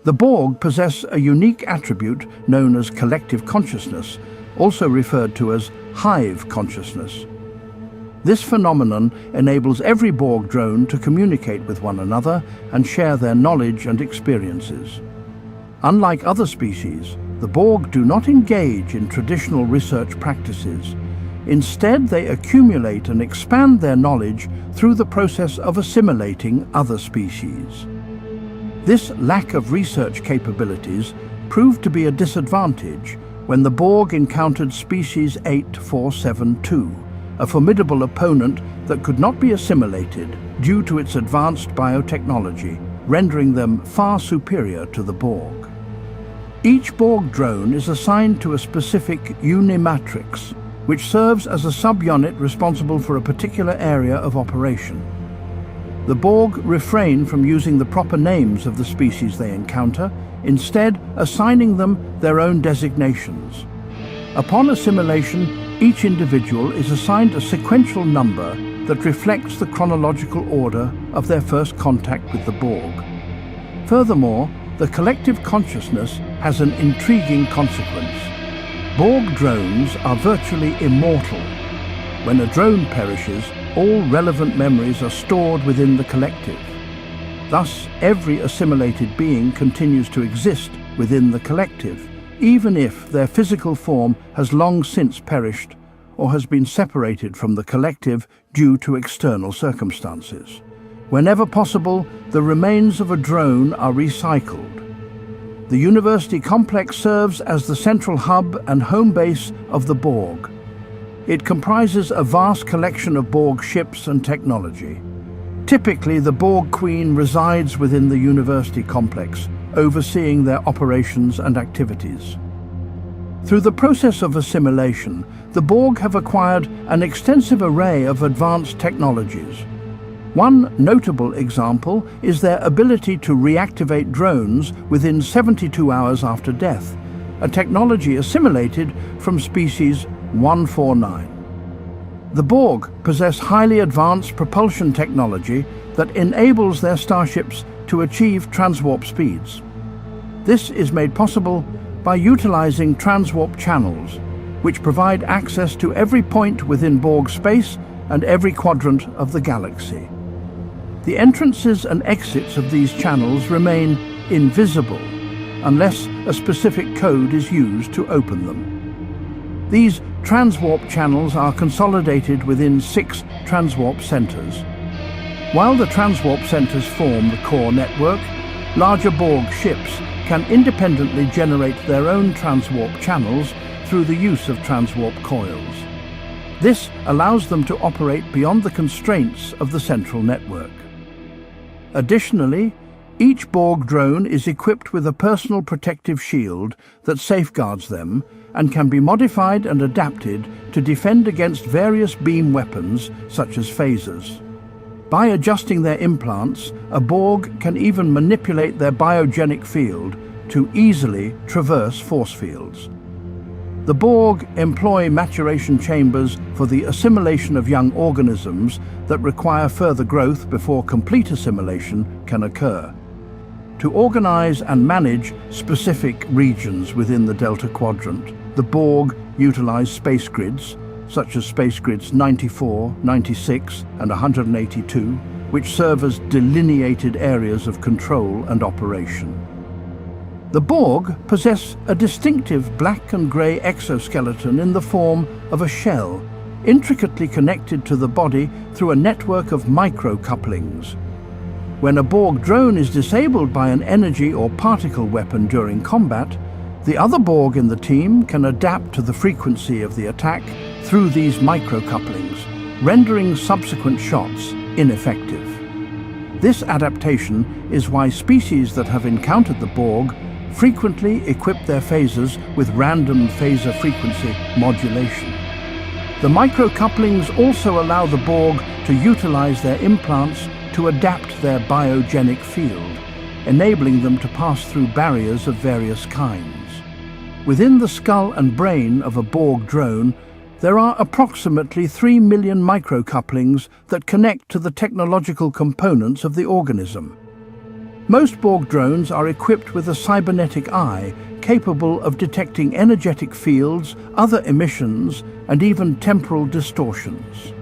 The Borg possess a unique attribute known as collective consciousness, also referred to as hive consciousness. This phenomenon enables every Borg drone to communicate with one another and share their knowledge and experiences. Unlike other species, the Borg do not engage in traditional research practices. Instead, they accumulate and expand their knowledge through the process of assimilating other species. This lack of research capabilities proved to be a disadvantage when the Borg encountered species 8472, a formidable opponent that could not be assimilated due to its advanced biotechnology, rendering them far superior to the Borg. Each Borg drone is assigned to a specific unimatrix, which serves as a subunit responsible for a particular area of operation. The Borg refrain from using the proper names of the species they encounter, instead assigning them their own designations. Upon assimilation, each individual is assigned a sequential number that reflects the chronological order of their first contact with the Borg. Furthermore, the collective consciousness has an intriguing consequence. Borg drones are virtually immortal. When a drone perishes, all relevant memories are stored within the collective. Thus, every assimilated being continues to exist within the collective, even if their physical form has long since perished or has been separated from the collective due to external circumstances. Whenever possible, the remains of a drone are recycled. The university complex serves as the central hub and home base of the Borg. It comprises a vast collection of Borg ships and technology. Typically, the Borg Queen resides within the university complex, overseeing their operations and activities. Through the process of assimilation, the Borg have acquired an extensive array of advanced technologies. One notable example is their ability to reactivate drones within 72 hours after death, a technology assimilated from species 149. The Borg possess highly advanced propulsion technology that enables their starships to achieve transwarp speeds. This is made possible by utilizing transwarp channels, which provide access to every point within Borg space and every quadrant of the galaxy. The entrances and exits of these channels remain invisible unless a specific code is used to open them. These transwarp channels are consolidated within 6 transwarp centers. While the transwarp centers form the core network, larger Borg ships can independently generate their own transwarp channels through the use of transwarp coils. This allows them to operate beyond the constraints of the central network. Additionally, each Borg drone is equipped with a personal protective shield that safeguards them and can be modified and adapted to defend against various beam weapons such as phasers. By adjusting their implants, a Borg can even manipulate their biogenic field to easily traverse force fields. The Borg employ maturation chambers for the assimilation of young organisms that require further growth before complete assimilation can occur. To organize and manage specific regions within the Delta Quadrant, the Borg utilize space grids, such as space grids 94, 96, and 182, which serve as delineated areas of control and operation. The Borg possess a distinctive black and grey exoskeleton in the form of a shell, intricately connected to the body through a network of micro-couplings. When a Borg drone is disabled by an energy or particle weapon during combat, the other Borg in the team can adapt to the frequency of the attack through these micro-couplings, rendering subsequent shots ineffective. This adaptation is why species that have encountered the Borg frequently equip their phasers with random phaser frequency modulation. The micro-couplings also allow the Borg to utilize their implants to adapt their biogenic field, enabling them to pass through barriers of various kinds. Within the skull and brain of a Borg drone, there are approximately 3 million micro-couplings that connect to the technological components of the organism. Most Borg drones are equipped with a cybernetic eye capable of detecting energetic fields, other emissions, and even temporal distortions.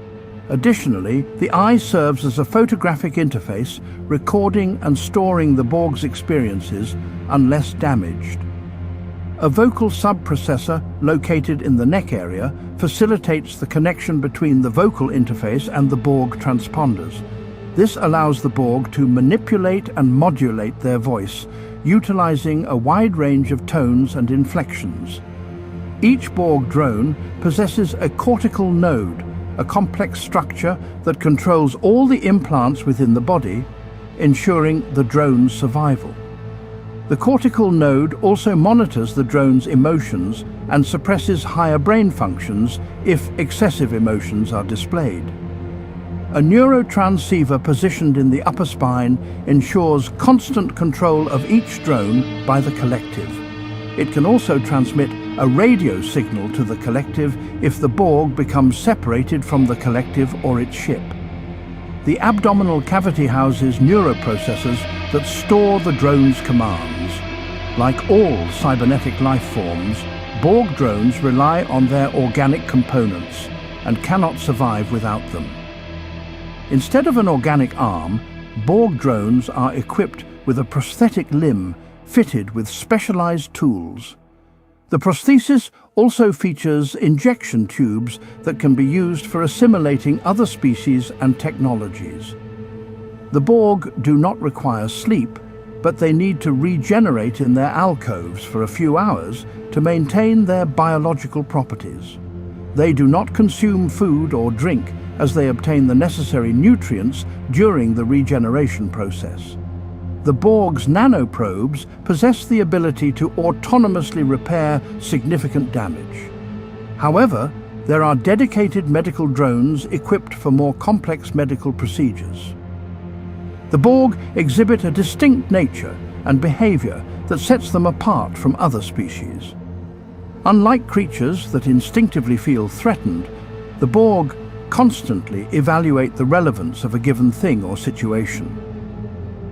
Additionally, the eye serves as a photographic interface, recording and storing the Borg's experiences unless damaged. A vocal subprocessor located in the neck area facilitates the connection between the vocal interface and the Borg transponders. This allows the Borg to manipulate and modulate their voice, utilizing a wide range of tones and inflections. Each Borg drone possesses a cortical node, a complex structure that controls all the implants within the body, ensuring the drone's survival. The cortical node also monitors the drone's emotions and suppresses higher brain functions if excessive emotions are displayed. A neurotransceiver positioned in the upper spine ensures constant control of each drone by the collective. It can also transmit a radio signal to the collective if the Borg becomes separated from the collective or its ship. The abdominal cavity houses neuroprocessors that store the drone's commands. Like all cybernetic life forms, Borg drones rely on their organic components and cannot survive without them. Instead of an organic arm, Borg drones are equipped with a prosthetic limb fitted with specialized tools. The prosthesis also features injection tubes that can be used for assimilating other species and technologies. The Borg do not require sleep, but they need to regenerate in their alcoves for a few hours to maintain their biological properties. They do not consume food or drink as they obtain the necessary nutrients during the regeneration process. The Borg's nanoprobes possess the ability to autonomously repair significant damage. However, there are dedicated medical drones equipped for more complex medical procedures. The Borg exhibit a distinct nature and behavior that sets them apart from other species. Unlike creatures that instinctively feel threatened, the Borg constantly evaluate the relevance of a given thing or situation.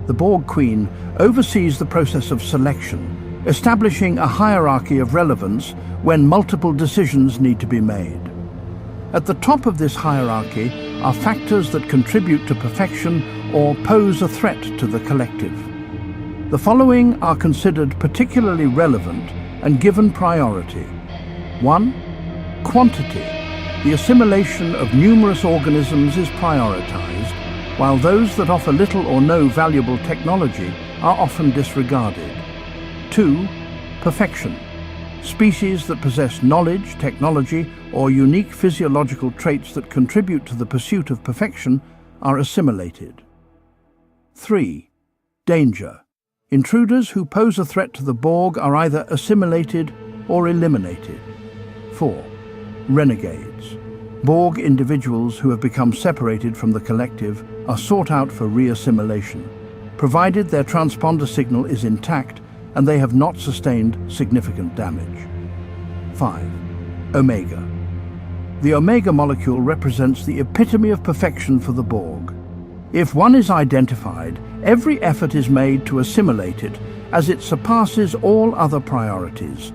The Borg Queen oversees the process of selection, establishing a hierarchy of relevance when multiple decisions need to be made. At the top of this hierarchy are factors that contribute to perfection or pose a threat to the collective. The following are considered particularly relevant and given priority. 1. Quantity. The assimilation of numerous organisms is prioritized, while those that offer little or no valuable technology are often disregarded. 2. Perfection. Species that possess knowledge, technology, or unique physiological traits that contribute to the pursuit of perfection are assimilated. 3. Danger. Intruders who pose a threat to the Borg are either assimilated or eliminated. 4. Renegades. Borg individuals who have become separated from the collective are sought out for re-assimilation, provided their transponder signal is intact and they have not sustained significant damage. 5. Omega. The Omega molecule represents the epitome of perfection for the Borg. If one is identified, every effort is made to assimilate it as it surpasses all other priorities.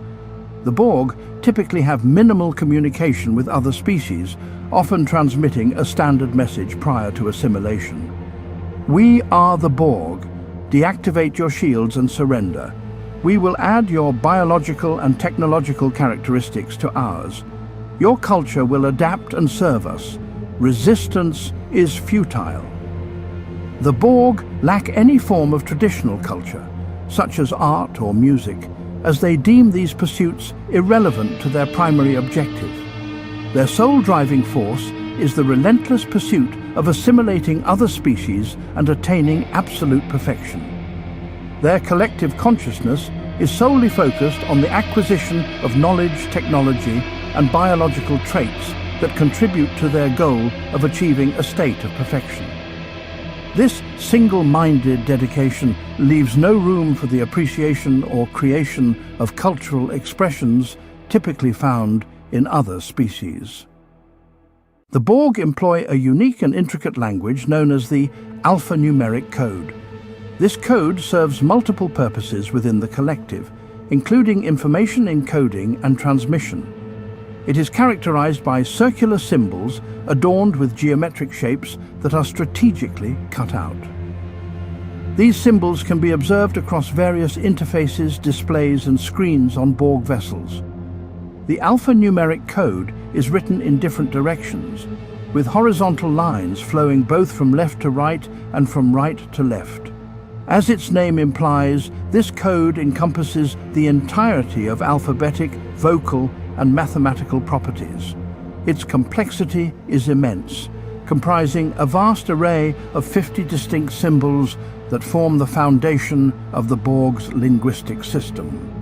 The Borg typically have minimal communication with other species, often transmitting a standard message prior to assimilation. "We are the Borg. Deactivate your shields and surrender. We will add your biological and technological characteristics to ours. Your culture will adapt and serve us. Resistance is futile." The Borg lack any form of traditional culture, such as art or music, as they deem these pursuits irrelevant to their primary objective. Their sole driving force is the relentless pursuit of assimilating other species and attaining absolute perfection. Their collective consciousness is solely focused on the acquisition of knowledge, technology, and biological traits that contribute to their goal of achieving a state of perfection. This single-minded dedication leaves no room for the appreciation or creation of cultural expressions typically found in other species. The Borg employ a unique and intricate language known as the alphanumeric code. This code serves multiple purposes within the collective, including information encoding and transmission. It is characterized by circular symbols adorned with geometric shapes that are strategically cut out. These symbols can be observed across various interfaces, displays, and screens on Borg vessels. The alphanumeric code is written in different directions, with horizontal lines flowing both from left to right and from right to left. As its name implies, this code encompasses the entirety of alphabetic, vocal, and mathematical properties. Its complexity is immense, comprising a vast array of 50 distinct symbols that form the foundation of the Borg's linguistic system.